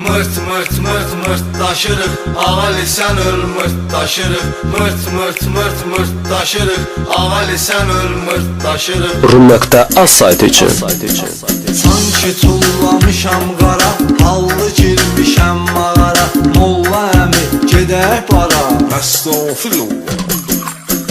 Mırt mırt mırt mırt taşırıq, ağali sən öl mırt taşırıq. Mırt mırt mırt mırt taşırıq, ağali sən öl mırt taşırıq. Rum.az saytı için. Sanki tullamışam qara, hallı girmişəm mağara. Molla əmi gedək bara. Əstağfirullah.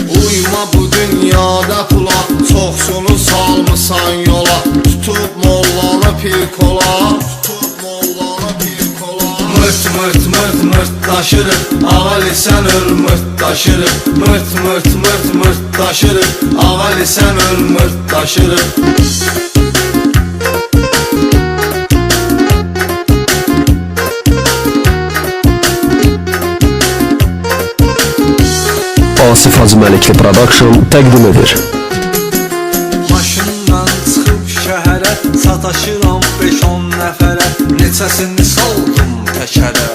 Uyma bu dünyada pula, çoxsunu salmısan yola. Tutub mollanı pir kola, tutub mollanı pir kola. Mırt mırt mırt mırt taşırıq, ağali sən öl mırt taşırıq. Mırt mırt mırt mırt taşırıq, ağali sən öl mırt taşırıq. Asif Hacıməlikli Production təqdim edir. Maşından çıxıb şəhərə, sataşıram 5-10 nəfərə. Neçəsini saldım təkərə.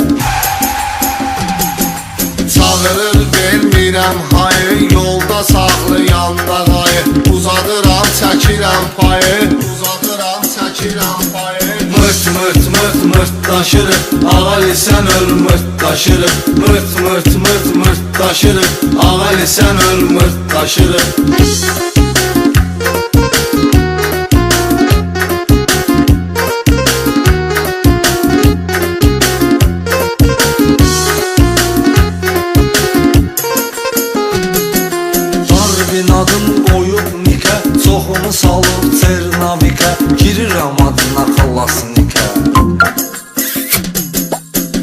Çağırır vermirəm hayı, yolda saxlayanda qayı. Uzadıram çəkirəm payı, uzadıram çəkirəm payı. Mırt mırt mırt mırt taşırıq, ağali sən öl mırt taşırıq. Mırt mırt mırt mırt taşırıq, ağali sən öl mırt taşırıq. Adım qoyub nikə, çoxunu salıb Çernavikə. Girirəm adına xallasnikə.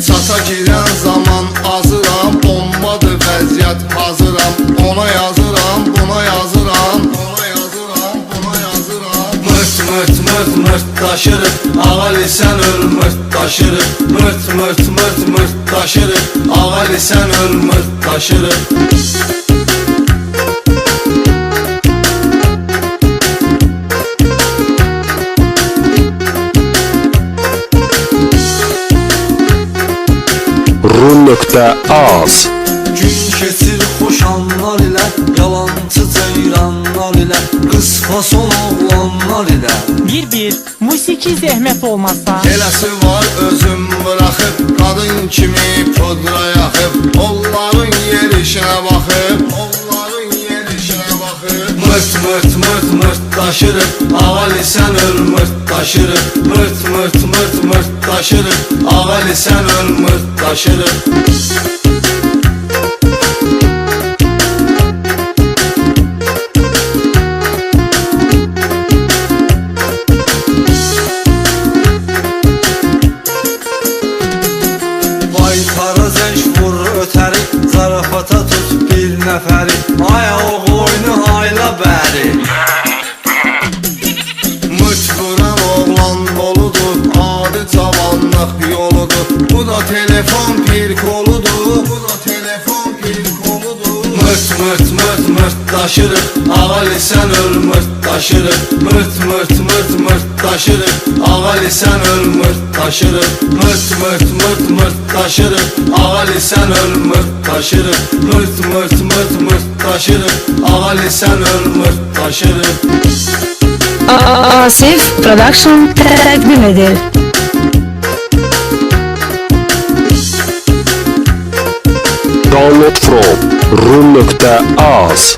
Çata girən zaman azıram, bombadır vəziyyət hazıram. Ona yazıram, buna yazıram, ona yazıram, buna yazıram. Mırt mırt mırt mırt taşırıq, ağali sən öl mırt taşırıq. Mırt mırt mırt mırt taşırıq, ağali sən öl mırt taşırıq. Rum.az Gün keçir xoş anlar ilə, yalancı ceyranlar ilə, qız fason oğlanlar ilə. Bir musiki zəhmət olmasa. Eləsi var özüm bıraxıb, qadın kimi pudra yaxıb. Onların yerişinə baxıb, onların yerişinə baxıb. Mırt mırt mırt mırt taşırıq, ağali sən öl mırt taşırıq. Mırt mırt mırt mırt taşırıq, ağali sən öl mırt taşırıq. Baytara zəng vur ötəri, zarafata tut bir nəfəri. Aya o qoynu hayla bəri. Mıç vuran oğlan doludur, adi cavanlıq yoludur. Bu da telefon pir koludur, bu da telefon pir koludur. Mırt mırt mırt mırt taşırıq, ağali sən öl mırt taşırıq. Mırt mırt mırt mırt taşırıq, ağali sən öl mırt taşırıq. Mırt mırt mırt mırt taşırıq, ağali sən öl mırt taşırıq. Mırt mırt mırt mırt taşırıq, ağali sən öl mırt taşırıq. Asif Production təqdim edir. Download from Rum.az